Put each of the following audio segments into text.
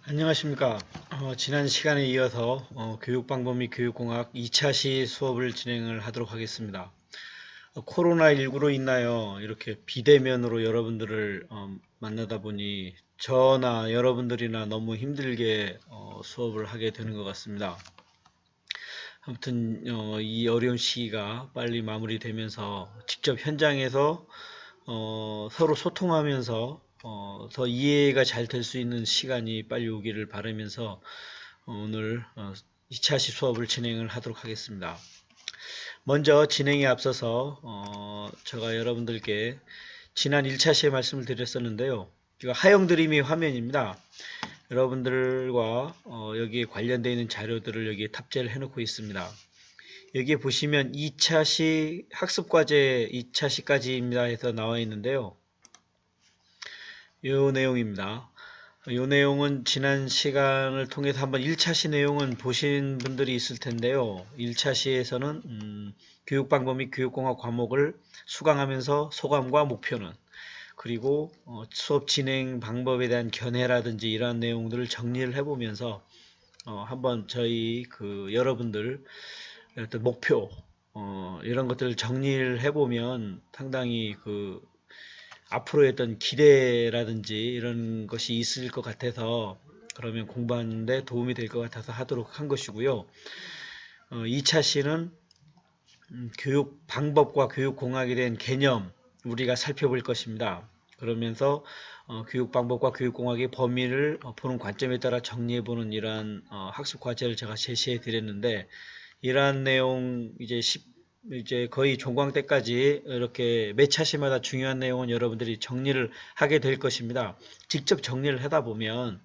안녕하십니까. 지난 시간에 이어서 교육방법 및 교육공학 2차시 수업을 진행을 하도록 하겠습니다. 코로나19로 인하여 이렇게 비대면으로 여러분들을 만나다 보니 저나 여러분들이나 너무 힘들게 수업을 하게 되는 것 같습니다. 아무튼 이 어려운 시기가 빨리 마무리되면서 직접 현장에서 서로 소통하면서 더 이해가 잘 될 수 있는 시간이 빨리 오기를 바라면서 오늘 2차시 수업을 진행을 하도록 하겠습니다. 먼저 진행에 앞서서 제가 여러분들께 지난 1차시에 말씀을 드렸었는데요. 이거 하영 드림이 화면입니다. 여러분들과 여기에 관련되어 있는 자료들을 여기에 탑재를 해놓고 있습니다. 여기에 보시면 2차시 학습과제 2차시까지입니다 해서 나와 있는데요. 이 내용입니다. 이 내용은 지난 시간을 통해서 한번 1차시 내용은 보신 분들이 있을 텐데요. 1차시에서는 교육방법 및 교육공학 과목을 수강하면서 소감과 목표는, 그리고 수업 진행 방법에 대한 견해라든지 이러한 내용들을 정리를 해보면서 한번 저희 여러분들 어떤 목표 이런 것들을 정리를 해보면 상당히 앞으로의 어떤 기대라든지 이런 것이 있을 것 같아서, 그러면 공부하는데 도움이 될 것 같아서 하도록 한 것이고요. 2차시는 교육 방법과 교육 공학에 대한 개념 우리가 살펴볼 것입니다. 그러면서 교육 방법과 교육 공학의 범위를 보는 관점에 따라 정리해 보는 이러한 학습 과제를 제가 제시해 드렸는데, 이러한 내용 이제 거의 종강 때까지 이렇게 매 차시마다 중요한 내용은 여러분들이 정리를 하게 될 것입니다. 직접 정리를 하다 보면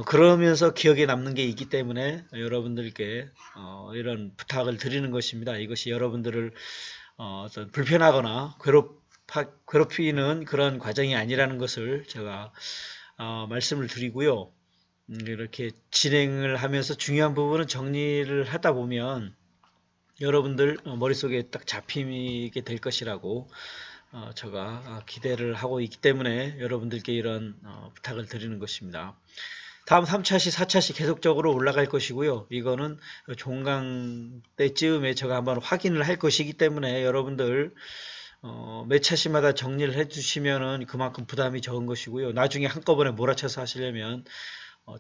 그러면서 기억에 남는 게 있기 때문에 여러분들께 이런 부탁을 드리는 것입니다. 이것이 여러분들을 어떤 불편하거나 괴롭히는 그런 과정이 아니라는 것을 제가 말씀을 드리고요. 이렇게 진행을 하면서 중요한 부분은 정리를 하다 보면 여러분들 머릿속에 딱 잡히게 될 것이라고 제가 기대를 하고 있기 때문에 여러분들께 이런 부탁을 드리는 것입니다. 다음 3차시, 4차시 계속적으로 올라갈 것이고요. 이거는 종강 때쯤에 제가 한번 확인을 할 것이기 때문에 여러분들 매 차시마다 정리를 해주시면은 그만큼 부담이 적은 것이고요. 나중에 한꺼번에 몰아쳐서 하시려면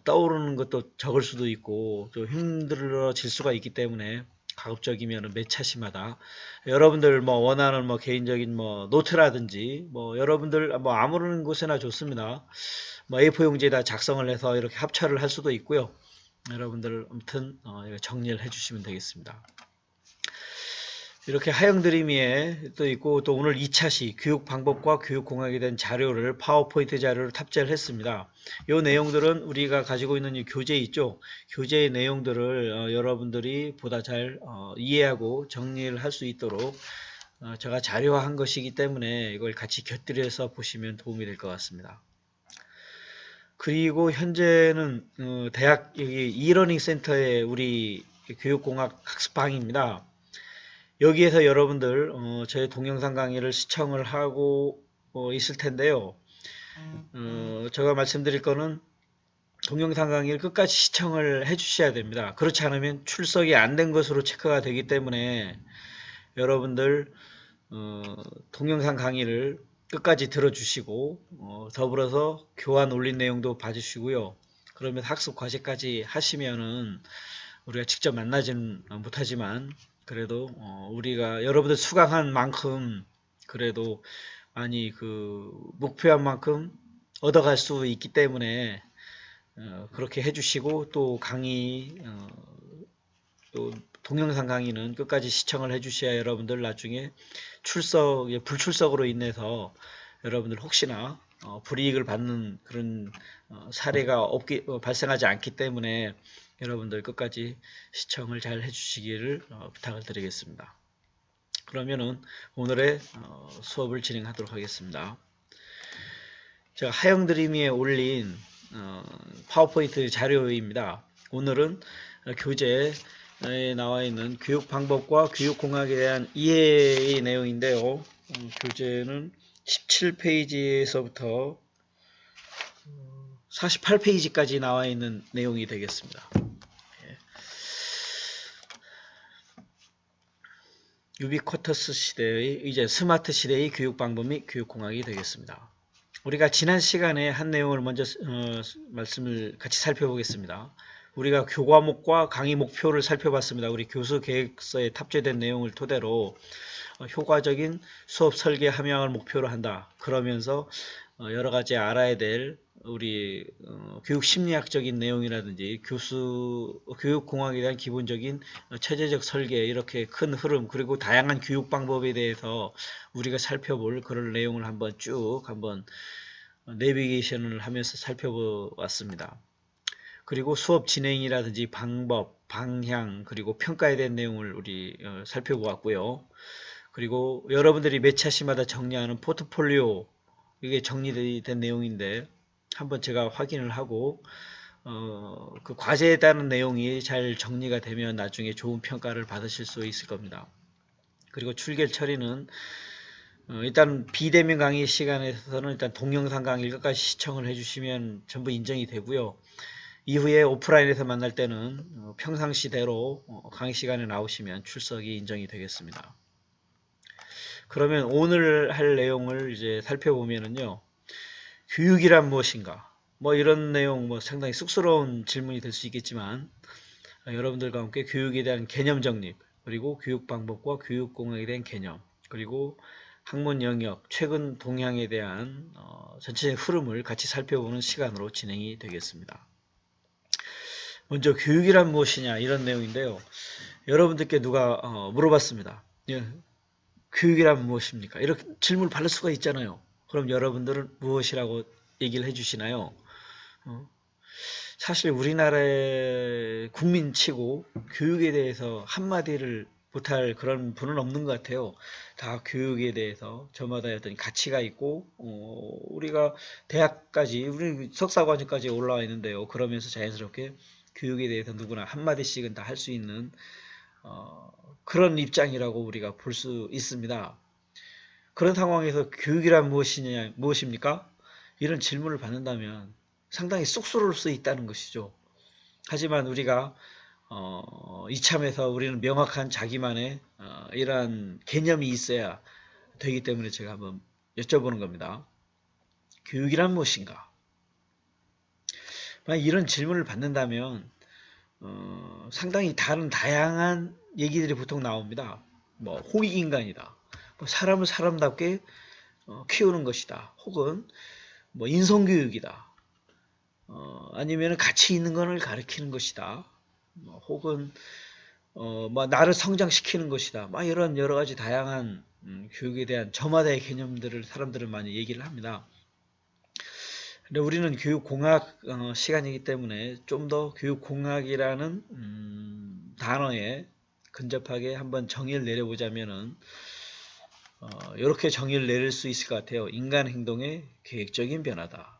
떠오르는 것도 적을 수도 있고 또 힘들어질 수가 있기 때문에 가급적이면 매 차시마다 여러분들 원하는 개인적인 노트라든지 여러분들 아무런 곳에나 좋습니다. A4 용지에다 작성을 해서 이렇게 합차를 할 수도 있고요. 여러분들 아무튼 정리를 해주시면 되겠습니다. 이렇게 하영 드림이에 또 있고, 또 오늘 2차시 교육 방법과 교육 공학에 대한 자료를 파워포인트 자료를 탑재를 했습니다. 이 내용들은 우리가 가지고 있는 이 교재 있죠. 교재의 내용들을 여러분들이 보다 잘 이해하고 정리를 할 수 있도록 제가 자료화한 것이기 때문에 이걸 같이 곁들여서 보시면 도움이 될 것 같습니다. 그리고 현재는 대학 여기 이러닝 센터의 우리 교육공학 학습방입니다. 여기에서 여러분들 저의 동영상 강의를 시청을 하고 있을 텐데요. 제가 말씀드릴 거는 동영상 강의를 끝까지 시청을 해 주셔야 됩니다. 그렇지 않으면 출석이 안 된 것으로 체크가 되기 때문에 여러분들 동영상 강의를 끝까지 들어주시고 더불어서 교환 올린 내용도 봐주시고요. 그러면 학습 과제까지 하시면은 우리가 직접 만나지는 못하지만 그래도 우리가 여러분들 수강한 만큼 그래도 많이 목표한 만큼 얻어갈 수 있기 때문에 그렇게 해주시고, 또 강의 또 동영상 강의는 끝까지 시청을 해주셔야 여러분들 나중에 불출석으로 인해서 여러분들 혹시나 불이익을 받는 그런 사례가 발생하지 않기 때문에 여러분들 끝까지 시청을 잘 해주시기를 부탁을 드리겠습니다. 그러면은 오늘의 수업을 진행하도록 하겠습니다. 제가 하영 드림이에 올린 파워포인트 자료입니다. 오늘은 교재에 나와 있는 교육 방법과 교육 공학에 대한 이해의 내용인데요. 교재는 17페이지에서부터 48페이지까지 나와 있는 내용이 되겠습니다. 유비쿼터스 시대의 이제 스마트 시대의 교육 방법 및 교육 공학이 되겠습니다. 우리가 지난 시간에 한 내용을 먼저 말씀을 같이 살펴보겠습니다. 우리가 교과목과 강의 목표를 살펴봤습니다. 우리 교수 계획서에 탑재된 내용을 토대로 효과적인 수업 설계 함양을 목표로 한다. 그러면서 여러 가지 알아야 될 우리 교육 심리학적인 내용이라든지 교육공학에 대한 기본적인 체제적 설계, 이렇게 큰 흐름, 그리고 다양한 교육 방법에 대해서 우리가 살펴볼 그런 내용을 한번 내비게이션을 하면서 살펴보았습니다. 그리고 수업 진행이라든지 방법, 방향, 그리고 평가에 대한 내용을 우리 살펴보았고요. 그리고 여러분들이 매 차시마다 정리하는 포트폴리오, 이게 정리된 내용인데 한번 제가 확인을 하고 그 과제에 따른 내용이 잘 정리가 되면 나중에 좋은 평가를 받으실 수 있을 겁니다. 그리고 출결 처리는 일단 비대면 강의 시간에서는 일단 동영상 강의를 끝까지 시청을 해주시면 전부 인정이 되고요. 이후에 오프라인에서 만날 때는 평상시대로 강의 시간에 나오시면 출석이 인정이 되겠습니다. 그러면 오늘 할 내용을 이제 살펴보면은요. 교육이란 무엇인가? 뭐 이런 내용, 뭐 상당히 쑥스러운 질문이 될 수 있겠지만 여러분들과 함께 교육에 대한 개념 정립, 그리고 교육 방법과 교육 공학에 대한 개념, 그리고 학문 영역, 최근 동향에 대한 전체적인 흐름을 같이 살펴보는 시간으로 진행이 되겠습니다. 먼저 교육이란 무엇이냐, 이런 내용인데요. 여러분들께 누가 물어봤습니다. 교육이란 무엇입니까? 이렇게 질문을 받을 수가 있잖아요. 그럼 여러분들은 무엇이라고 얘기를 해주시나요? 사실 우리나라의 국민치고 교육에 대해서 한마디를 못할 그런 분은 없는 것 같아요. 다 교육에 대해서 저마다 어떤 가치가 있고 우리가 대학까지, 우리 석사과정까지 올라와 있는데요. 그러면서 자연스럽게 교육에 대해서 누구나 한마디씩은 다 할 수 있는 그런 입장이라고 우리가 볼 수 있습니다. 그런 상황에서 교육이란 무엇입니까? 이런 질문을 받는다면 상당히 쑥스러울 수 있다는 것이죠. 하지만 우리가 이참에서 우리는 명확한 자기만의 이러한 개념이 있어야 되기 때문에 제가 한번 여쭤보는 겁니다. 교육이란 무엇인가? 만약 이런 질문을 받는다면 상당히 다양한 얘기들이 보통 나옵니다. 뭐 홍익인간이다. 뭐 사람을 사람답게 키우는 것이다. 혹은 뭐 인성교육이다. 아니면 가치 있는 것을 가르치는 것이다. 혹은 뭐 나를 성장시키는 것이다. 막 이런 여러 가지 다양한 교육에 대한 저마다의 개념들을 사람들은 많이 얘기를 합니다. 근데 우리는 교육공학 시간이기 때문에 좀 더 교육공학이라는 단어에 근접하게 한번 정의를 내려보자면은 이렇게 정의를 내릴 수 있을 것 같아요. 인간 행동의 계획적인 변화다.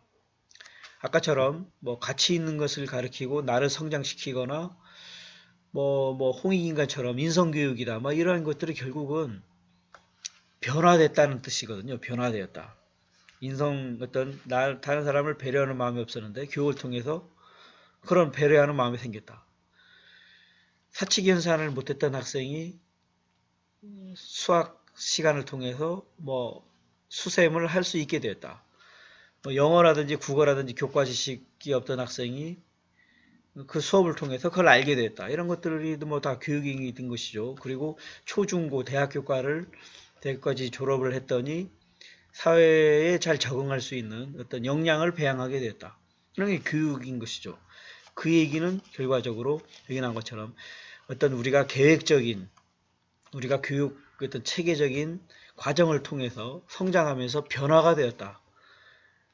아까처럼 뭐 가치 있는 것을 가르치고 나를 성장시키거나 뭐 홍익인간처럼 인성교육이다. 뭐 이런 것들이 결국은 변화됐다는 뜻이거든요. 변화되었다. 다른 사람을 배려하는 마음이 없었는데 교육을 통해서 그런 배려하는 마음이 생겼다. 사칙연산을 못했던 학생이 수학 시간을 통해서 뭐 수셈을 할 수 있게 되었다. 뭐 영어라든지 국어라든지 교과 지식이 없던 학생이 그 수업을 통해서 그걸 알게 됐다. 이런 것들이 뭐 다 교육이 된 것이죠. 그리고 초중고 대학교까지 졸업을 했더니 사회에 잘 적응할 수 있는 어떤 역량을 배양하게 됐다. 이런 게 교육인 것이죠. 그 얘기는 결과적으로 여기 나온 것처럼 어떤 우리가 계획적인, 우리가 교육 어떤 체계적인 과정을 통해서 성장하면서 변화가 되었다.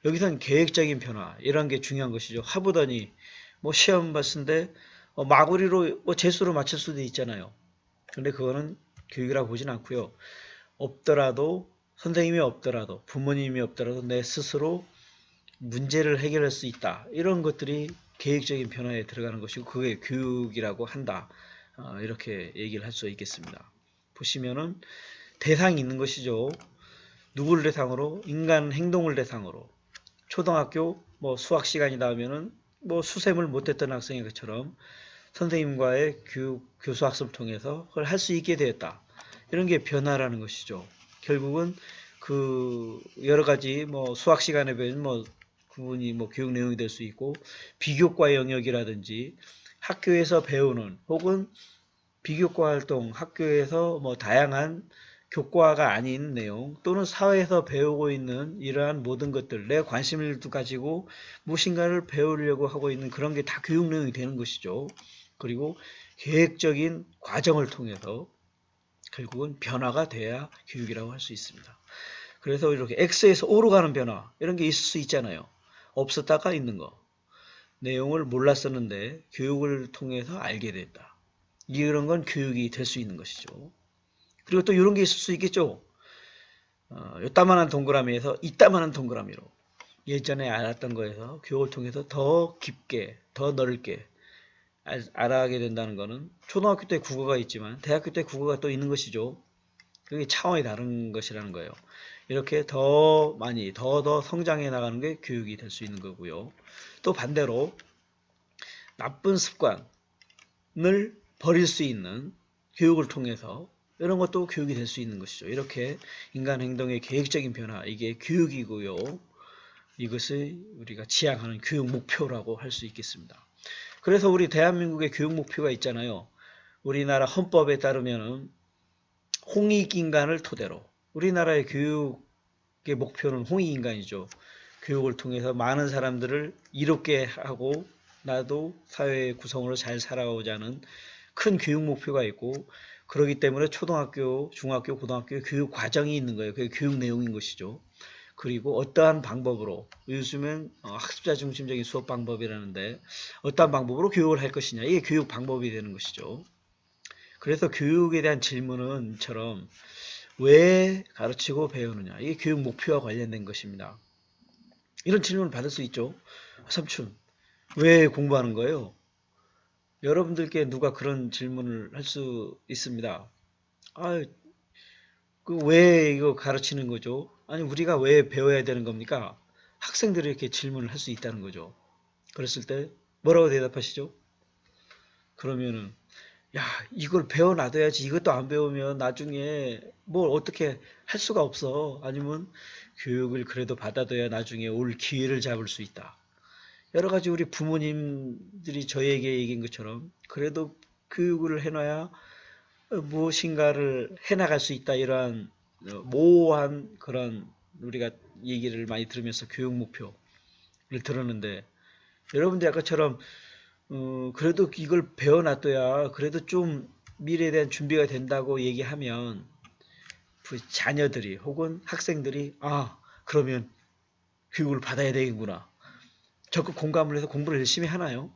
여기서는 계획적인 변화, 이런 게 중요한 것이죠. 하보더니 뭐 시험 봤는데 마구리로 재수로 맞출 수도 있잖아요. 근데 그거는 교육이라고 보진 않고요. 없더라도, 선생님이 없더라도, 부모님이 없더라도 내 스스로 문제를 해결할 수 있다. 이런 것들이 계획적인 변화에 들어가는 것이고 그게 교육이라고 한다. 이렇게 얘기를 할 수 있겠습니다. 보시면은 대상이 있는 것이죠. 누구를 대상으로? 인간 행동을 대상으로. 초등학교 뭐 수학 시간이다 하면은 뭐 수셈을 못했던 학생인 것처럼 선생님과의 교수 학습을 통해서 그걸 할 수 있게 되었다. 이런 게 변화라는 것이죠. 결국은 그 여러 가지 뭐 수학 시간에 배운 뭐 구분이 뭐 교육 내용이 될 수 있고 비교과 영역이라든지 학교에서 배우는 혹은 비교과 활동, 학교에서 뭐 다양한 교과가 아닌 내용 또는 사회에서 배우고 있는 이러한 모든 것들 내 관심을 가지고 무엇인가를 배우려고 하고 있는 그런 게 다 교육 내용이 되는 것이죠. 그리고 계획적인 과정을 통해서 결국은 변화가 돼야 교육이라고 할 수 있습니다. 그래서 이렇게 X에서 O로 가는 변화 이런 게 있을 수 있잖아요. 없었다가 있는 거. 내용을 몰랐었는데 교육을 통해서 알게 됐다. 이런 건 교육이 될 수 있는 것이죠. 그리고 또 이런 게 있을 수 있겠죠. 요따만한 동그라미에서 이따만한 동그라미로 예전에 알았던 거에서 교육을 통해서 더 깊게 더 넓게 알아가게 된다는 것은 초등학교 때 국어가 있지만 대학교 때 국어가 또 있는 것이죠. 그게 차원이 다른 것이라는 거예요. 이렇게 더 많이 더 성장해 나가는 게 교육이 될 수 있는 거고요. 또 반대로 나쁜 습관을 버릴 수 있는 교육을 통해서 이런 것도 교육이 될 수 있는 것이죠. 이렇게 인간 행동의 계획적인 변화, 이게 교육이고요. 이것을 우리가 지향하는 교육 목표라고 할 수 있겠습니다. 그래서 우리 대한민국의 교육 목표가 있잖아요. 우리나라 헌법에 따르면 홍익인간을 토대로 우리나라의 교육의 목표는 홍익인간이죠. 교육을 통해서 많은 사람들을 이롭게 하고 나도 사회의 구성으로 잘 살아가고자 하는 큰 교육 목표가 있고 그렇기 때문에 초등학교, 중학교, 고등학교 교육 과정이 있는 거예요. 그게 교육 내용인 것이죠. 그리고 어떠한 방법으로 요즘엔 학습자 중심적인 수업 방법이라는데 어떠한 방법으로 교육을 할 것이냐 이게 교육 방법이 되는 것이죠. 그래서 교육에 대한 질문은처럼 왜 가르치고 배우느냐 이게 교육 목표와 관련된 것입니다. 이런 질문을 받을 수 있죠. 삼촌 왜 공부하는 거예요? 여러분들께 누가 그런 질문을 할 수 있습니다. 왜 이거 가르치는 거죠? 아니 우리가 왜 배워야 되는 겁니까? 학생들이 이렇게 질문을 할 수 있다는 거죠. 그랬을 때 뭐라고 대답하시죠? 그러면은 야 이걸 배워놔둬야지 이것도 안 배우면 나중에 뭘 어떻게 할 수가 없어. 아니면 교육을 그래도 받아둬야 나중에 올 기회를 잡을 수 있다. 여러 가지 우리 부모님들이 저에게 얘기한 것처럼 그래도 교육을 해놔야 무엇인가를 해나갈 수 있다. 이러한 모호한 그런 우리가 얘기를 많이 들으면서 교육 목표를 들었는데 여러분들 아까처럼 그래도 이걸 배워놔둬야 그래도 좀 미래에 대한 준비가 된다고 얘기하면 그 자녀들이 혹은 학생들이 그러면 교육을 받아야 되겠구나. 적극 공감을 해서 공부를 열심히 하나요?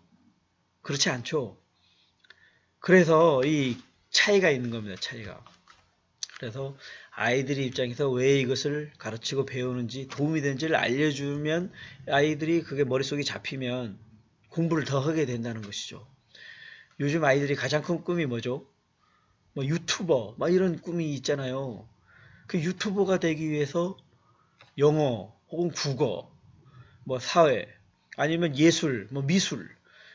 그렇지 않죠. 그래서 이 차이가 있는 겁니다. 차이가. 그래서 아이들이 입장에서 왜 이것을 가르치고 배우는지 도움이 되는지를 알려주면 아이들이 그게 머릿속에 잡히면 공부를 더 하게 된다는 것이죠. 요즘 아이들이 가장 큰 꿈이 뭐죠? 뭐 유튜버 막 이런 꿈이 있잖아요. 그 유튜버가 되기 위해서 영어 혹은 국어 뭐 사회 아니면 예술 뭐 미술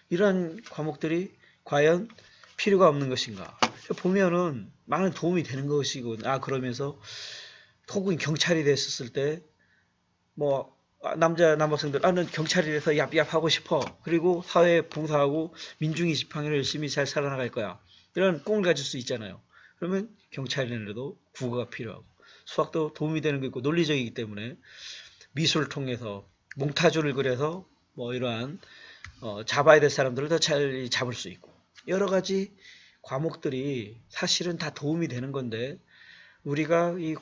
이런 과목들이 과연 필요가 없는 것인가? 보면은 많은 도움이 되는 것이고 그러면서 혹은 경찰이 됐었을 때 뭐 남학생들 나는 경찰이 돼서 얍얍 하고 싶어. 그리고 사회에 봉사하고 민중의 지팡이를 열심히 잘 살아나갈 거야. 이런 꿈을 가질 수 있잖아요. 그러면 경찰이라도 국어가 필요하고 수학도 도움이 되는 게 있고 논리적이기 때문에 미술을 통해서 몽타주를 그려서 뭐 이러한 잡아야 될 사람들을 더 잘 잡을 수 있고 여러 가지 과목들이 사실은 다 도움이 되는 건데 우리가 이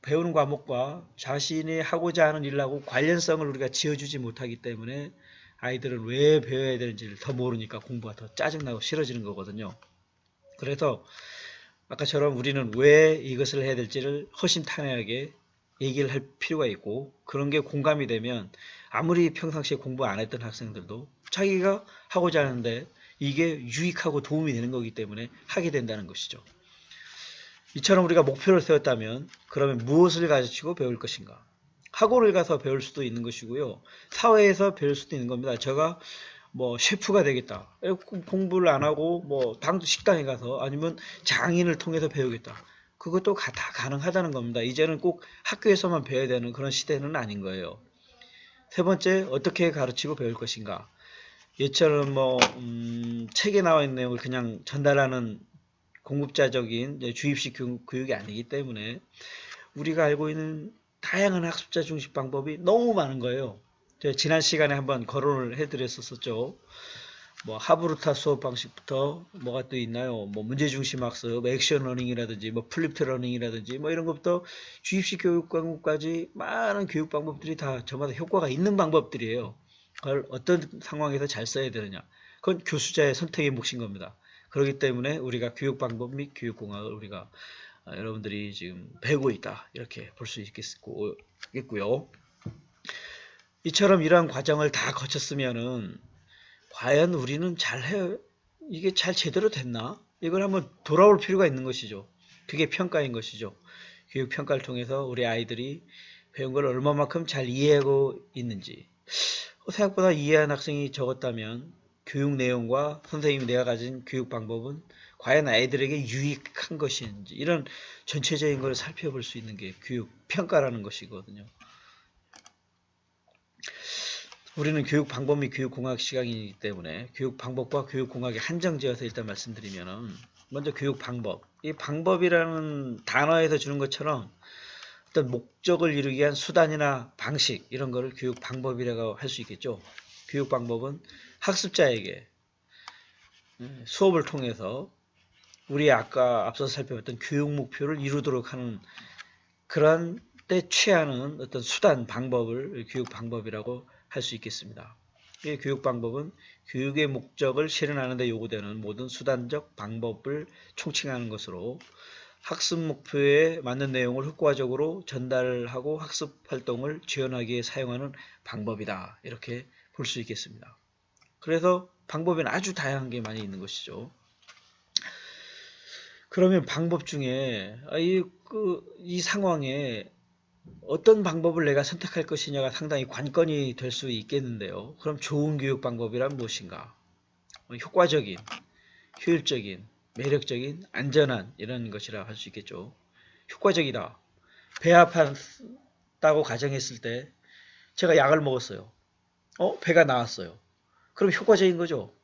배우는 과목과 자신이 하고자 하는 일하고 관련성을 우리가 지어주지 못하기 때문에 아이들은 왜 배워야 되는지를 더 모르니까 공부가 더 짜증나고 싫어지는 거거든요. 그래서 아까처럼 우리는 왜 이것을 해야 될지를 허심탄회하게 얘기를 할 필요가 있고 그런 게 공감이 되면 아무리 평상시에 공부 안 했던 학생들도 자기가 하고자 하는데 이게 유익하고 도움이 되는 거기 때문에 하게 된다는 것이죠. 이처럼 우리가 목표를 세웠다면 그러면 무엇을 가르치고 배울 것인가? 학원을 가서 배울 수도 있는 것이고요. 사회에서 배울 수도 있는 겁니다. 제가 뭐 셰프가 되겠다. 공부를 안 하고 뭐 당 식당에 가서 아니면 장인을 통해서 배우겠다. 그것도 다 가능하다는 겁니다. 이제는 꼭 학교에서만 배워야 되는 그런 시대는 아닌 거예요. 세 번째, 어떻게 가르치고 배울 것인가. 얘처럼 뭐 책에 나와 있는 내용을 그냥 전달하는 공급자적인 주입식 교육이 아니기 때문에 우리가 알고 있는 다양한 학습자 중심 방법이 너무 많은 거예요. 제가 지난 시간에 한번 거론을 해드렸었죠. 뭐 하브루타 수업 방식부터 뭐가 또 있나요? 뭐 문제 중심 학습, 액션 러닝이라든지 뭐 플립트 러닝이라든지 뭐 이런 것부터 주입식 교육 방법까지 많은 교육 방법들이 다 저마다 효과가 있는 방법들이에요. 그걸 어떤 상황에서 잘 써야 되느냐. 그건 교수자의 선택의 몫인 겁니다. 그렇기 때문에 우리가 교육 방법 및 교육 공학을 우리가 여러분들이 지금 배우고 있다. 이렇게 볼 수 있겠고요. 이처럼 이러한 과정을 다 거쳤으면은 과연 우리는 이게 잘 제대로 됐나? 이걸 한번 돌아올 필요가 있는 것이죠. 그게 평가인 것이죠. 교육 평가를 통해서 우리 아이들이 배운 걸 얼마만큼 잘 이해하고 있는지. 생각보다 이해한 학생이 적었다면 교육 내용과 선생님이 내가 가진 교육 방법은 과연 아이들에게 유익한 것인지 이런 전체적인 걸 살펴볼 수 있는 게 교육 평가라는 것이거든요. 우리는 교육 방법 및 교육 공학 시간이기 때문에 교육 방법과 교육 공학에 한정지어서 일단 말씀드리면은 먼저 교육 방법. 이 방법이라는 단어에서 주는 것처럼 어떤 목적을 이루기 위한 수단이나 방식 이런 거를 교육 방법이라고 할 수 있겠죠. 교육 방법은 학습자에게 수업을 통해서 우리 아까 앞서서 살펴봤던 교육 목표를 이루도록 하는 그런 때 취하는 어떤 수단 방법을 교육 방법이라고 할 수 있겠습니다. 이 교육 방법은 교육의 목적을 실현하는 데 요구되는 모든 수단적 방법을 총칭하는 것으로 학습 목표에 맞는 내용을 효과적으로 전달하고 학습 활동을 지원하기에 사용하는 방법이다. 이렇게 볼 수 있겠습니다. 그래서 방법에는 아주 다양한 게 많이 있는 것이죠. 그러면 방법 중에 이 상황에 어떤 방법을 내가 선택할 것이냐가 상당히 관건이 될 수 있겠는데요. 그럼 좋은 교육 방법이란 무엇인가? 효과적인, 효율적인, 매력적인, 안전한 이런 것이라 할 수 있겠죠. 효과적이다. 배 아팠다고 가정했을 때 제가 약을 먹었어요. 배가 나았어요. 그럼 효과적인 거죠.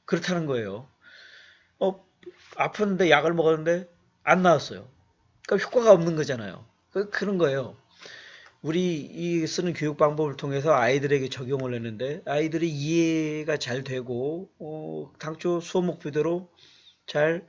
그렇다는 거예요. 아픈데 약을 먹었는데 안 나았어요. 그럼 효과가 없는 거잖아요. 그런 거예요. 우리 쓰는 교육 방법을 통해서 아이들에게 적용을 했는데 아이들이 이해가 잘 되고 당초 수업 목표대로 잘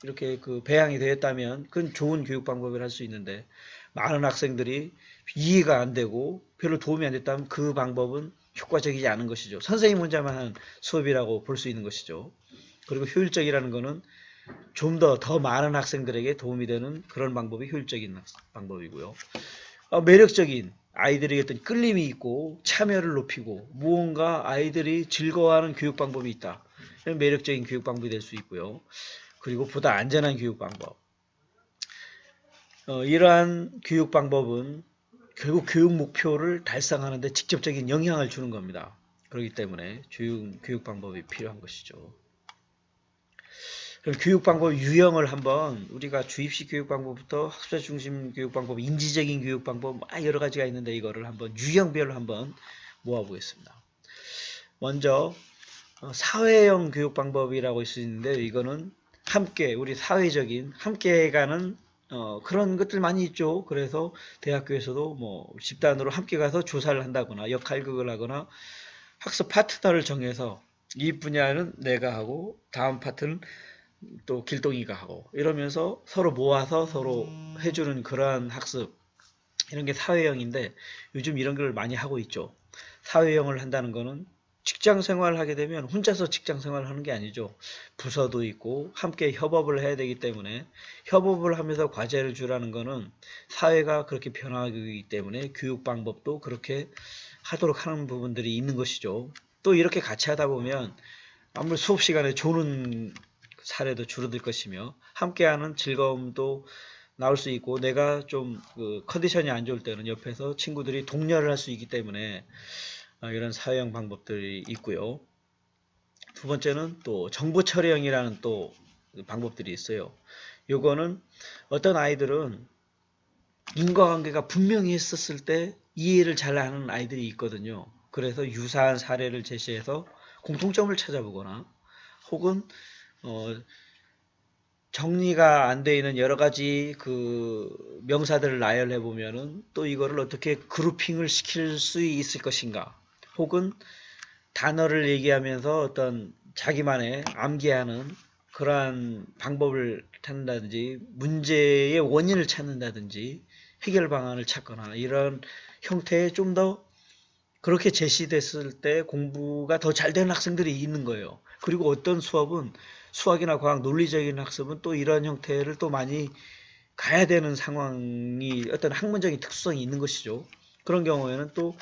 이렇게 배양이 되었다면 그건 좋은 교육 방법을 할 수 있는데 많은 학생들이 이해가 안 되고 별로 도움이 안 됐다면 그 방법은 효과적이지 않은 것이죠. 선생님 혼자만 하는 수업이라고 볼 수 있는 것이죠. 그리고 효율적이라는 것은 좀 더 많은 학생들에게 도움이 되는 그런 방법이 효율적인 방법이고요. 매력적인 아이들에게 어떤 끌림이 있고 참여를 높이고 무언가 아이들이 즐거워하는 교육 방법이 있다. 매력적인 교육 방법이 될 수 있고요. 그리고 보다 안전한 교육 방법. 이러한 교육 방법은 결국 교육 목표를 달성하는 데 직접적인 영향을 주는 겁니다. 그렇기 때문에 교육 방법이 필요한 것이죠. 그럼 교육 방법 유형을 한번 우리가 주입식 교육 방법부터 학습자 중심 교육 방법, 인지적인 교육 방법 여러 가지가 있는데 이거를 한번 유형별로 한번 모아보겠습니다. 먼저 사회형 교육 방법이라고 할 수 있는데 이거는 함께 우리 사회적인 함께 가는 그런 것들 많이 있죠. 그래서 대학교에서도 뭐 집단으로 함께 가서 조사를 한다거나 역할극을 하거나 학습 파트너를 정해서 이 분야는 내가 하고 다음 파트는 또 길동이가 하고 이러면서 서로 모아서 서로 해주는 그러한 학습 이런 게 사회형인데 요즘 이런 걸 많이 하고 있죠. 사회형을 한다는 거는 직장 생활을 하게 되면 혼자서 직장 생활을 하는 게 아니죠. 부서도 있고 함께 협업을 해야 되기 때문에 협업을 하면서 과제를 주라는 거는 사회가 그렇게 변화하기 때문에 교육 방법도 그렇게 하도록 하는 부분들이 있는 것이죠. 또 이렇게 같이 하다 보면 아무리 수업 시간에 조는 사례도 줄어들 것이며 함께하는 즐거움도 나올 수 있고, 내가 좀 그 컨디션이 안 좋을 때는 옆에서 친구들이 독려를 할 수 있기 때문에 이런 사회형 방법들이 있고요. 두 번째는 또 정보 처리형이라는 또 방법들이 있어요. 요거는 어떤 아이들은 인과관계가 분명히 했었을 때 이해를 잘 하는 아이들이 있거든요. 그래서 유사한 사례를 제시해서 공통점을 찾아보거나 혹은 어, 정리가 안 되어 있는 여러 가지 그 명사들을 나열해 보면은 또 이거를 어떻게 그룹핑을 시킬 수 있을 것인가, 혹은 단어를 얘기하면서 어떤 자기만의 암기하는 그러한 방법을 찾는다든지 문제의 원인을 찾는다든지 해결 방안을 찾거나 이런 형태의 좀 더 그렇게 제시됐을 때 공부가 더 잘 되는 학생들이 있는 거예요. 그리고 어떤 수업은 수학이나 과학 논리적인 학습은 또 이런 형태를 또 많이 가야 되는 상황이 어떤 학문적인 특수성이 있는 것이죠. 그런 경우에는 또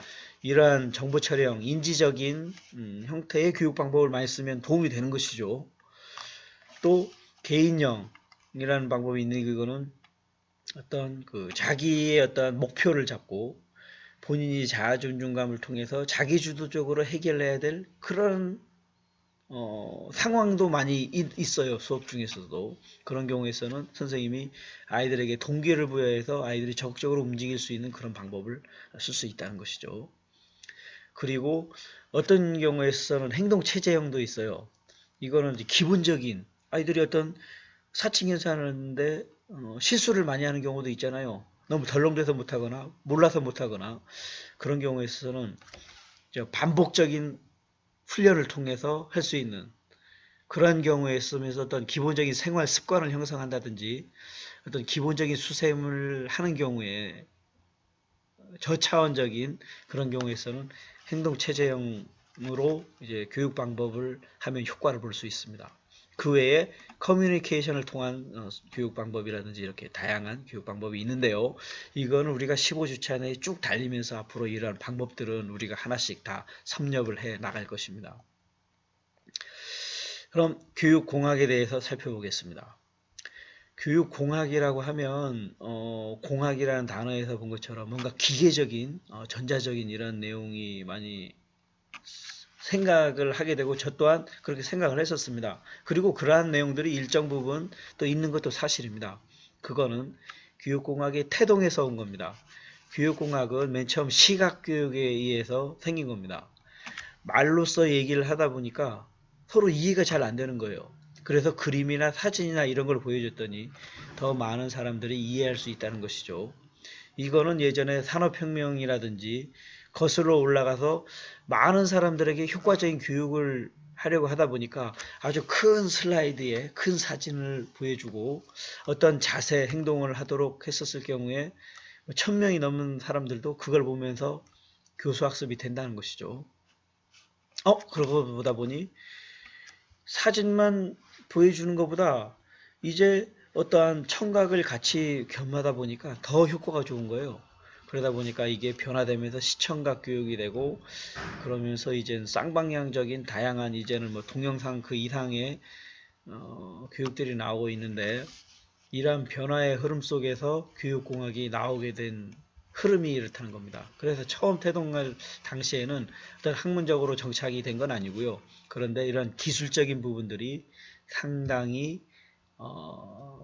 이러한 정보 처리형, 인지적인 형태의 교육 방법을 많이 쓰면 도움이 되는 것이죠. 또 개인형이라는 방법이 있는 이거는 어떤 그 자기의 어떤 목표를 잡고 본인이 자아존중감을 통해서 자기주도적으로 해결해야 될 그런 상황도 많이 있어요. 수업 중에서도. 그런 경우에서는 선생님이 아이들에게 동기를 부여해서 아이들이 적극적으로 움직일 수 있는 그런 방법을 쓸 수 있다는 것이죠. 그리고 어떤 경우에서는 행동체제형도 있어요. 이거는 이제 기본적인 아이들이 어떤 사칭연산을 하는데 실수를 많이 하는 경우도 있잖아요. 너무 덜렁대서 못하거나 몰라서 못하거나 그런 경우에 있어서는 반복적인 훈련을 통해서 할 수 있는 그러한 경우에 있으면서 어떤 기본적인 생활 습관을 형성한다든지 어떤 기본적인 수셈을 하는 경우에 저차원적인 그런 경우에서는 행동체제형으로 이제 교육 방법을 하면 효과를 볼 수 있습니다. 그 외에 커뮤니케이션을 통한 교육 방법이라든지 이렇게 다양한 교육 방법이 있는데요. 이거는 우리가 15주차 내에 쭉 달리면서 앞으로 이러한 방법들은 우리가 하나씩 다 섭렵을 해 나갈 것입니다. 그럼 교육공학에 대해서 살펴보겠습니다. 교육공학이라고 하면 공학이라는 단어에서 본 것처럼 뭔가 기계적인 전자적인 이런 내용이 많이 생각을 하게 되고 저 또한 그렇게 생각을 했었습니다. 그리고 그러한 내용들이 일정 부분 또 있는 것도 사실입니다. 그거는 교육공학의 태동에서 온 겁니다. 교육공학은 맨 처음 시각교육에 의해서 생긴 겁니다. 말로써 얘기를 하다 보니까 서로 이해가 잘 안 되는 거예요. 그래서 그림이나 사진이나 이런 걸 보여줬더니 더 많은 사람들이 이해할 수 있다는 것이죠. 이거는 예전에 산업혁명이라든지 거슬러 올라가서 많은 사람들에게 효과적인 교육을 하려고 하다 보니까 아주 큰 슬라이드에 큰 사진을 보여주고 어떤 자세, 행동을 하도록 했었을 경우에 1000명이 넘는 사람들도 그걸 보면서 교수학습이 된다는 것이죠. 그러고 보다 보니 사진만 보여주는 것보다 이제 어떠한 청각을 같이 겸하다 보니까 더 효과가 좋은 거예요. 그러다 보니까 이게 변화되면서 시청각 교육이 되고 그러면서 이제는 쌍방향적인 다양한 이제는 뭐 동영상 그 이상의 교육들이 나오고 있는데 이러한 변화의 흐름 속에서 교육공학이 나오게 된 흐름이 이렇다는 겁니다. 그래서 처음 태동할 당시에는 어떤 학문적으로 정착이 된 건 아니고요. 그런데 이런 기술적인 부분들이 상당히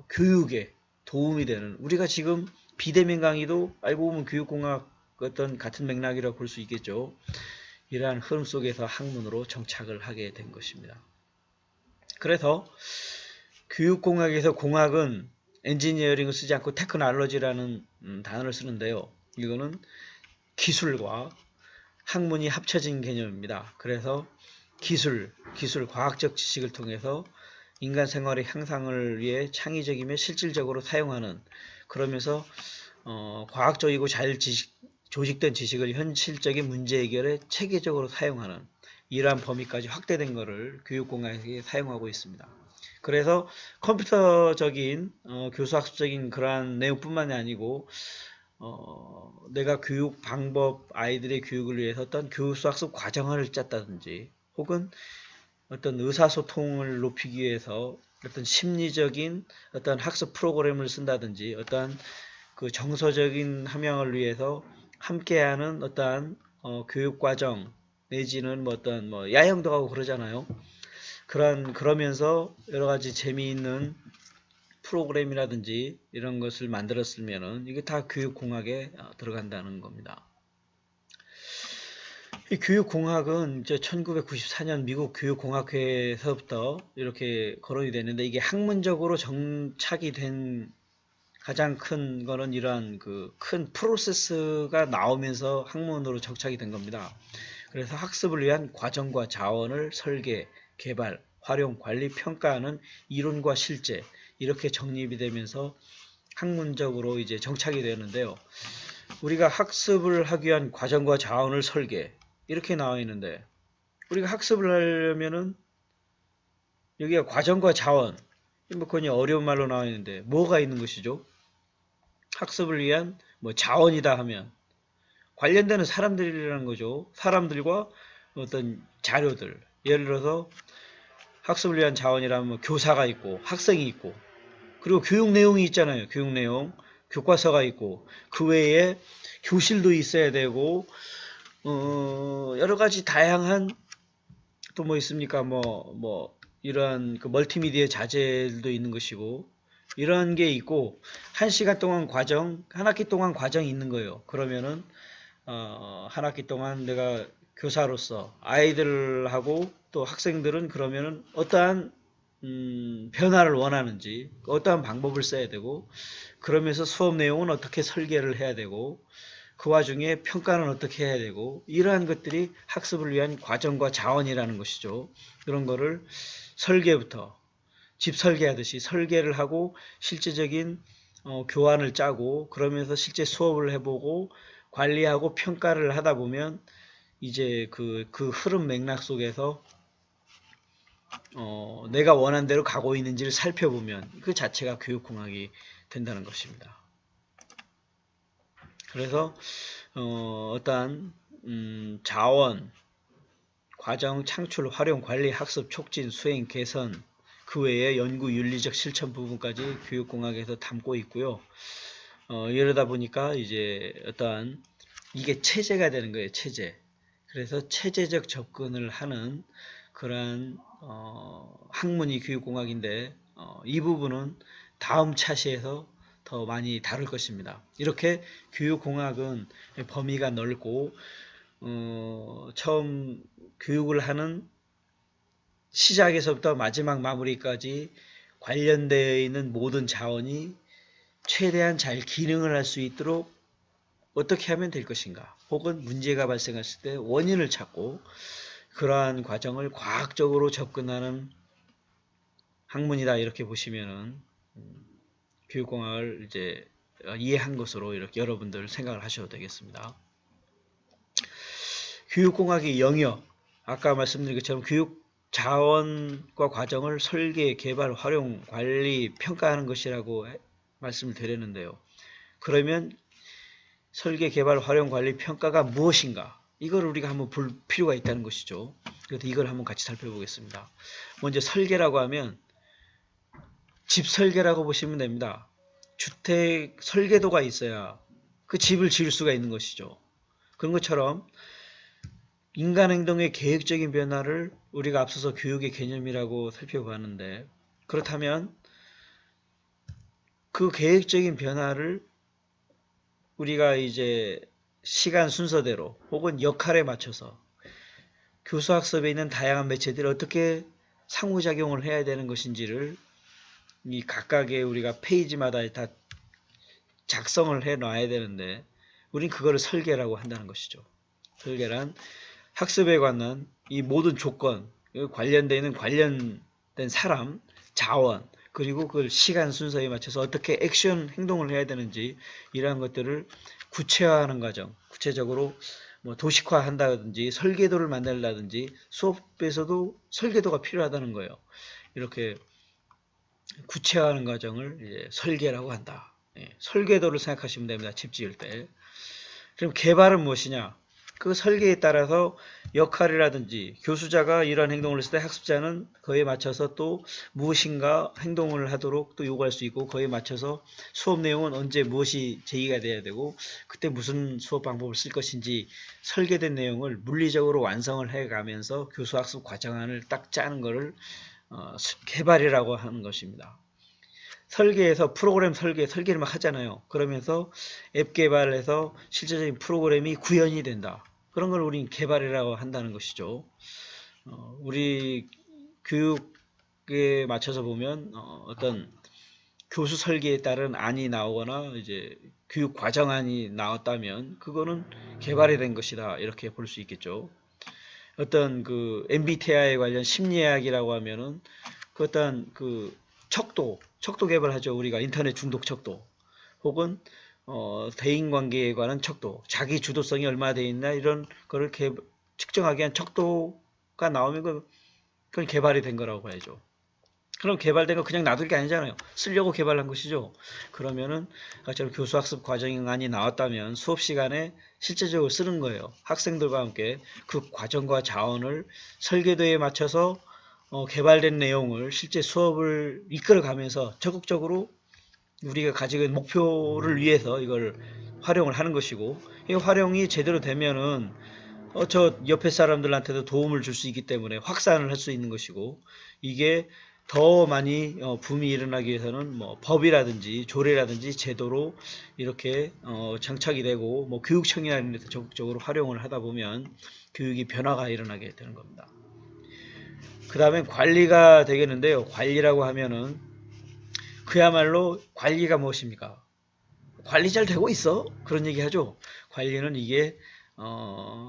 교육에 도움이 되는, 우리가 지금 비대면 강의도 알고 보면 교육공학 어떤 같은 맥락이라고 볼 수 있겠죠. 이러한 흐름 속에서 학문으로 정착을 하게 된 것입니다. 그래서 교육공학에서 공학은 엔지니어링을 쓰지 않고 테크놀로지라는 단어를 쓰는데요. 이거는 기술과 학문이 합쳐진 개념입니다. 그래서 기술, 과학적 지식을 통해서 인간 생활의 향상을 위해 창의적이며 실질적으로 사용하는, 그러면서 과학적이고 잘 조직된 지식을 현실적인 문제 해결에 체계적으로 사용하는 이러한 범위까지 확대된 것을 교육공학에 사용하고 있습니다. 그래서 컴퓨터적인 교수학습적인 그러한 내용뿐만이 아니고 내가 교육 방법, 아이들의 교육을 위해서 어떤 교수학습 과정을 짰다든지 혹은 어떤 의사소통을 높이기 위해서 어떤 심리적인 어떤 학습 프로그램을 쓴다든지 어떤 그 정서적인 함양을 위해서 함께하는 어떠한 교육 과정 내지는 뭐 어떤 뭐 야영도 가고 그러잖아요. 그러면서 여러 가지 재미있는 프로그램이라든지 이런 것을 만들었으면은 이게 다 교육공학에 들어간다는 겁니다. 이 교육공학은 이제 1994년 미국 교육공학회에서부터 이렇게 거론이 됐는데 이게 학문적으로 정착이 된 가장 큰 거는 이러한 그 큰 프로세스가 나오면서 학문으로 정착이 된 겁니다. 그래서 학습을 위한 과정과 자원을 설계, 개발, 활용, 관리, 평가하는 이론과 실제 이렇게 정립이 되면서 학문적으로 이제 정착이 되는데요. 우리가 학습을 하기 위한 과정과 자원을 설계 이렇게 나와 있는데 우리가 학습을 하려면은 여기가 과정과 자원 뭐 그냥 어려운 말로 나와 있는데 뭐가 있는 것이죠? 학습을 위한 뭐 자원이다 하면 관련되는 사람들이라는 거죠. 사람들과 어떤 자료들 예를 들어서 학습을 위한 자원이라면 뭐 교사가 있고 학생이 있고 그리고 교육 내용이 있잖아요. 교육 내용 교과서가 있고 그 외에 교실도 있어야 되고 여러 가지 다양한 또 뭐 있습니까? 뭐 이러한 그 멀티미디어 자재들도 있는 것이고 이런 게 있고 한 시간 동안 과정, 한 학기 동안 과정이 있는 거예요. 그러면은 한 학기 동안 내가 교사로서 아이들하고 또 학생들은 그러면은 어떠한 변화를 원하는지 어떠한 방법을 써야 되고 그러면서 수업 내용은 어떻게 설계를 해야 되고 그 와중에 평가는 어떻게 해야 되고 이러한 것들이 학습을 위한 과정과 자원이라는 것이죠. 그런 거를 설계부터 집 설계하듯이 설계를 하고 실제적인 교환을 짜고 그러면서 실제 수업을 해보고 관리하고 평가를 하다 보면 이제 그 흐름 맥락 속에서 내가 원한 대로 가고 있는지를 살펴보면 그 자체가 교육공학이 된다는 것입니다. 그래서 어떠한 자원, 과정, 창출, 활용, 관리, 학습, 촉진, 수행, 개선 그 외에 연구, 윤리적 실천 부분까지 교육공학에서 담고 있고요. 이러다 보니까 이제 어떠한 이게 체제가 되는 거예요. 체제. 그래서 체제적 접근을 하는 그러한 학문이 교육공학인데 이 부분은 다음 차시에서 더 많이 다룰 것입니다. 이렇게 교육공학은 범위가 넓고 처음 교육을 하는 시작에서부터 마지막 마무리까지 관련되어 있는 모든 자원이 최대한 잘 기능을 할 수 있도록 어떻게 하면 될 것인가 혹은 문제가 발생했을 때 원인을 찾고 그러한 과정을 과학적으로 접근하는 학문이다 이렇게 보시면은 교육공학을 이제 이해한 것으로 이렇게 여러분들 생각을 하셔도 되겠습니다. 교육공학의 영역 아까 말씀드린 것처럼 교육 자원과 과정을 설계, 개발, 활용, 관리, 평가하는 것이라고 말씀을 드렸는데요. 그러면 설계, 개발, 활용, 관리, 평가가 무엇인가? 이걸 우리가 한번 볼 필요가 있다는 것이죠. 그래서 이걸 한번 같이 살펴보겠습니다. 먼저 설계라고 하면 집 설계라고 보시면 됩니다. 주택 설계도가 있어야 그 집을 지을 수가 있는 것이죠. 그런 것처럼 인간 행동의 계획적인 변화를 우리가 앞서서 교육의 개념이라고 살펴봤는데 그렇다면 그 계획적인 변화를 우리가 이제 시간 순서대로 혹은 역할에 맞춰서 교수학습에 있는 다양한 매체들이 어떻게 상호작용을 해야 되는 것인지를 이 각각의 우리가 페이지마다 다 작성을 해 놔야 되는데 우린 그거를 설계라고 한다는 것이죠. 설계란 학습에 관한 이 모든 조건, 관련되어 있는 관련된 사람, 자원, 그리고 그 시간 순서에 맞춰서 어떻게 액션 행동을 해야 되는지 이러한 것들을 구체화하는 과정, 구체적으로 뭐 도식화한다든지 설계도를 만들다든지 수업에서도 설계도가 필요하다는 거예요. 이렇게 구체화하는 과정을 이제 설계라고 한다. 설계도를 생각하시면 됩니다. 집 지을 때. 그럼 개발은 무엇이냐? 그 설계에 따라서 역할이라든지 교수자가 이러한 행동을 했을 때 학습자는 그에 맞춰서 또 무엇인가 행동을 하도록 또 요구할 수 있고, 그에 맞춰서 수업 내용은 언제 무엇이 제기가 돼야 되고 그때 무슨 수업 방법을 쓸 것인지 설계된 내용을 물리적으로 완성을 해가면서 교수학습 과정안을 딱 짜는 것을 개발이라고 하는 것입니다. 설계에서 프로그램 설계를 막 하잖아요. 그러면서 앱 개발해서 실제적인 프로그램이 구현이 된다. 그런 걸 우린 개발이라고 한다는 것이죠. 우리 교육에 맞춰서 보면 어떤 교수 설계에 따른 안이 나오거나 이제 교육 과정안이 나왔다면 그거는 개발이 된 것이다. 이렇게 볼 수 있겠죠. 어떤 그 MBTI 관련 심리학이라고 하면은 그 어떤 그 척도 개발하죠. 우리가 인터넷 중독 척도 혹은 대인관계에 관한 척도, 자기 주도성이 얼마나 돼 있나 이런 거를 측정하기 위한 척도가 나오면 그건 개발이 된 거라고 봐야죠. 그럼 개발된 거 그냥 놔둘 게 아니잖아요. 쓰려고 개발한 것이죠. 그러면은 아까처럼 교수학습 과정안이 나왔다면 수업 시간에 실제적으로 쓰는 거예요. 학생들과 함께 그 과정과 자원을 설계도에 맞춰서 개발된 내용을 실제 수업을 이끌어가면서 적극적으로 우리가 가지고 있는 목표를 위해서 이걸 활용을 하는 것이고, 이 활용이 제대로 되면은 저 옆에 사람들한테도 도움을 줄 수 있기 때문에 확산을 할 수 있는 것이고, 이게 더 많이 붐이 일어나기 위해서는 뭐 법이라든지 조례라든지 제도로 이렇게 장착이 되고, 뭐 교육청이나 이런 데서 적극적으로 활용을 하다 보면 교육이 변화가 일어나게 되는 겁니다. 그 다음에 관리가 되겠는데요. 관리라고 하면은 그야말로 관리가 무엇입니까? 관리 잘 되고 있어? 그런 얘기 하죠. 관리는 이게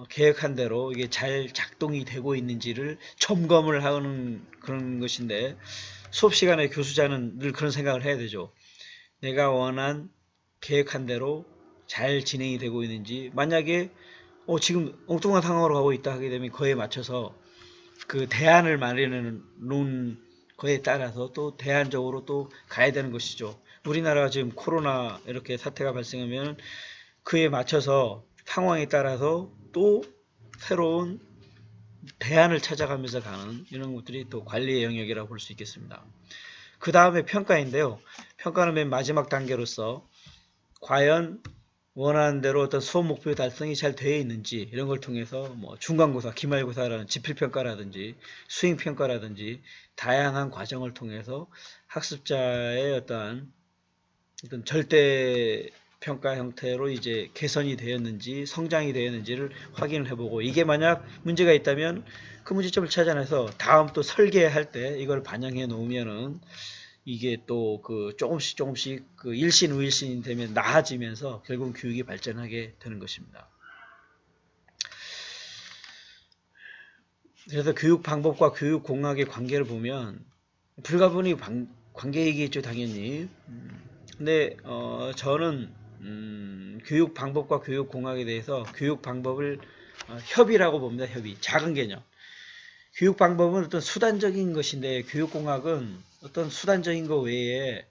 계획한 대로 이게 잘 작동이 되고 있는지를 점검을 하는 그런 것인데, 수업 시간에 교수자는 늘 그런 생각을 해야 되죠. 내가 원한 계획한 대로 잘 진행이 되고 있는지, 만약에 지금 엉뚱한 상황으로 가고 있다 하게 되면 그에 맞춰서 그 대안을 마련해 놓은 거에 따라서 또 대안적으로 또 가야 되는 것이죠. 우리나라가 지금 코로나 이렇게 사태가 발생하면 그에 맞춰서 상황에 따라서 또 새로운 대안을 찾아가면서 가는 이런 것들이 또 관리의 영역이라고 볼 수 있겠습니다. 그 다음에 평가인데요. 평가는 맨 마지막 단계로서 과연 원하는 대로 어떤 수업 목표 달성이 잘 되어 있는지 이런 걸 통해서 뭐 중간고사, 기말고사라는 지필평가라든지 수행평가라든지 다양한 과정을 통해서 학습자의 어떤 절대 평가 형태로 이제 개선이 되었는지 성장이 되었는지를 확인을 해보고, 이게 만약 문제가 있다면 그 문제점을 찾아내서 다음 또 설계할 때 이걸 반영해 놓으면은 이게 또 그 조금씩 그 일신 우일신이 되면 나아지면서 결국 교육이 발전하게 되는 것입니다. 그래서 교육 방법과 교육 공학의 관계를 보면 불가분이 관계이겠죠, 당연히. 근데 저는 교육 방법과 교육 공학에 대해서 교육 방법을 협의라고 봅니다. 협의. 작은 개념. 교육 방법은 어떤 수단적인 것인데 교육 공학은 어떤 수단적인 것 외에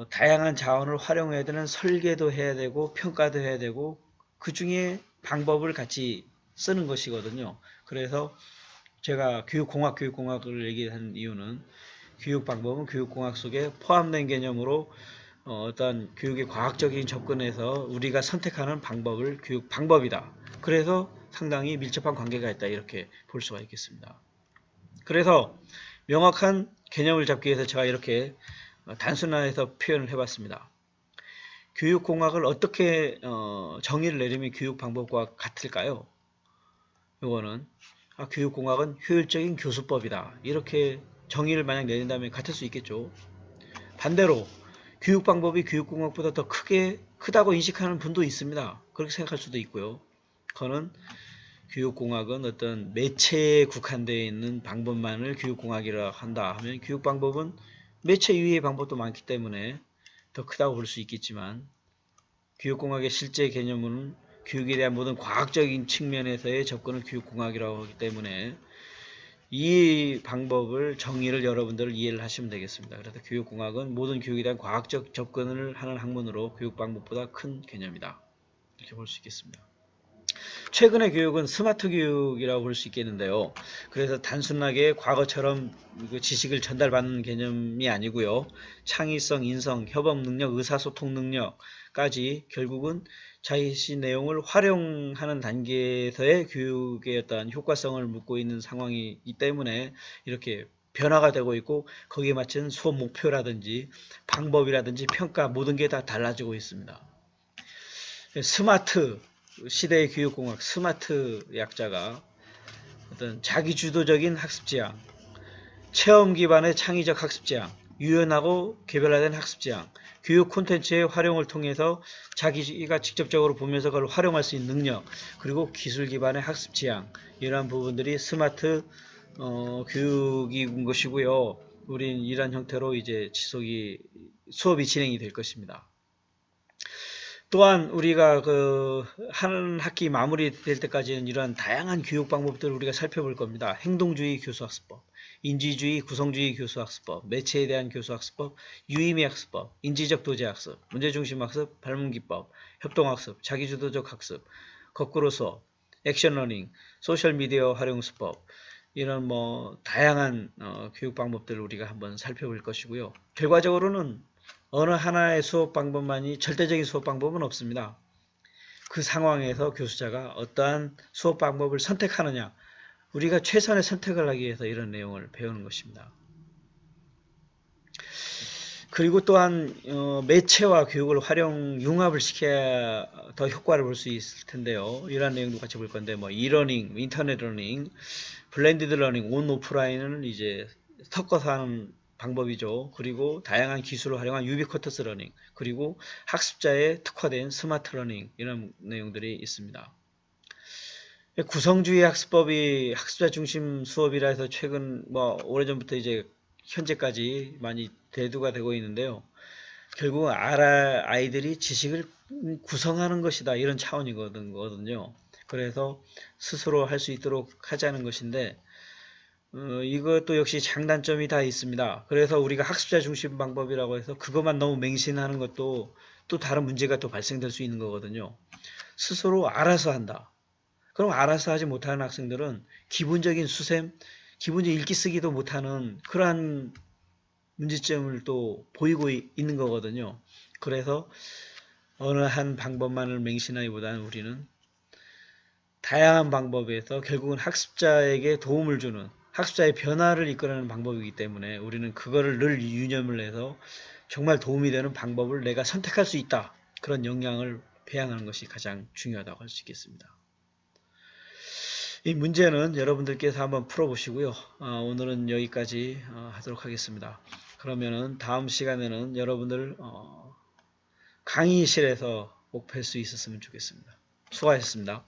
다양한 자원을 활용해야 되는 설계도 해야 되고 평가도 해야 되고 그 중에 방법을 같이 쓰는 것이거든요. 그래서 제가 교육공학을 얘기한 이유는 교육 방법은 교육공학 속에 포함된 개념으로 어떤 교육의 과학적인 접근에서 우리가 선택하는 방법을 교육 방법이다. 그래서 상당히 밀접한 관계가 있다. 이렇게 볼 수가 있겠습니다. 그래서 명확한 개념을 잡기 위해서 제가 이렇게 단순화해서 표현을 해봤습니다. 교육공학을 어떻게 정의를 내리면 교육 방법과 같을까요? 이거는 교육공학은 효율적인 교수법이다. 이렇게 정의를 만약 내린다면 같을 수 있겠죠. 반대로 교육 방법이 교육공학보다 더 크다고 인식하는 분도 있습니다. 그렇게 생각할 수도 있고요. 그거는 교육공학은 어떤 매체에 국한되어 있는 방법만을 교육공학이라 한다 하면, 교육 방법은 매체 이외의 방법도 많기 때문에 더 크다고 볼 수 있겠지만, 교육공학의 실제 개념은 교육에 대한 모든 과학적인 측면에서의 접근을 교육공학이라고 하기 때문에 이 방법을 정의를 여러분들 이해를 하시면 되겠습니다. 그래서 교육공학은 모든 교육에 대한 과학적 접근을 하는 학문으로 교육방법보다 큰 개념이다. 이렇게 볼 수 있겠습니다. 최근의 교육은 스마트 교육이라고 볼 수 있겠는데요. 그래서 단순하게 과거처럼 그 지식을 전달받는 개념이 아니고요. 창의성, 인성, 협업 능력, 의사소통 능력까지 결국은 자신 내용을 활용하는 단계에서의 교육의 어떤 효과성을 묻고 있는 상황이기 때문에 이렇게 변화가 되고 있고, 거기에 맞춘 수업 목표라든지 방법이라든지 평가, 모든 게 다 달라지고 있습니다. 스마트 시대의 교육공학, 스마트 약자가 어떤 자기주도적인 학습지향, 체험 기반의 창의적 학습지향, 유연하고 개별화된 학습지향, 교육 콘텐츠의 활용을 통해서 자기가 직접적으로 보면서 그걸 활용할 수 있는 능력, 그리고 기술 기반의 학습지향, 이러한 부분들이 스마트 교육인 것이고요. 우린 이러한 형태로 이제 수업이 진행이 될 것입니다. 또한 우리가 한 학기 마무리될 때까지는 이런 다양한 교육 방법들을 우리가 살펴볼 겁니다. 행동주의 교수학습법, 인지주의 구성주의 교수학습법, 매체에 대한 교수학습법, 유의미 학습법, 인지적 도제학습, 문제중심 학습, 발문기법, 협동학습, 자기주도적 학습, 거꾸로 수업, 액션러닝, 소셜미디어 활용수법, 이런 다양한 교육 방법들을 우리가 한번 살펴볼 것이고요. 결과적으로는 어느 하나의 수업 방법만이 절대적인 수업 방법은 없습니다. 그 상황에서 교수자가 어떠한 수업 방법을 선택하느냐, 우리가 최선의 선택을 하기 위해서 이런 내용을 배우는 것입니다. 그리고 또한 매체와 교육을 융합을 시켜야 더 효과를 볼 수 있을 텐데요. 이러한 내용도 같이 볼 건데, 이러닝, 인터넷 러닝, 블렌디드 러닝, 온 오프라인은 이제 섞어서 하는 방법이죠. 그리고 다양한 기술을 활용한 유비쿼터스 러닝, 그리고 학습자에 특화된 스마트 러닝, 이런 내용들이 있습니다. 구성주의 학습법이 학습자 중심 수업이라 해서 최근 오래전부터 이제 현재까지 많이 대두가 되고 있는데요. 결국 아이들이 지식을 구성하는 것이다, 이런 차원이거든요. 그래서 스스로 할 수 있도록 하자는 것인데, 이것도 역시 장단점이 다 있습니다. 그래서 우리가 학습자 중심 방법이라고 해서 그것만 너무 맹신하는 것도 또 다른 문제가 또 발생될 수 있는 거거든요. 스스로 알아서 한다. 그럼 알아서 하지 못하는 학생들은 기본적인 수셈, 기본적인 읽기 쓰기도 못하는 그러한 문제점을 또 보이고 있는 거거든요. 그래서 어느 한 방법만을 맹신하기보다는 우리는 다양한 방법에서 결국은 학습자에게 도움을 주는, 학습자의 변화를 이끌어내는 방법이기 때문에 우리는 그거를 늘 유념을 해서 정말 도움이 되는 방법을 내가 선택할 수 있다, 그런 역량을 배양하는 것이 가장 중요하다고 할 수 있겠습니다. 이 문제는 여러분들께서 한번 풀어보시고요. 오늘은 여기까지 하도록 하겠습니다. 그러면은 다음 시간에는 여러분들 강의실에서 꼭 뵐 수 있었으면 좋겠습니다. 수고하셨습니다.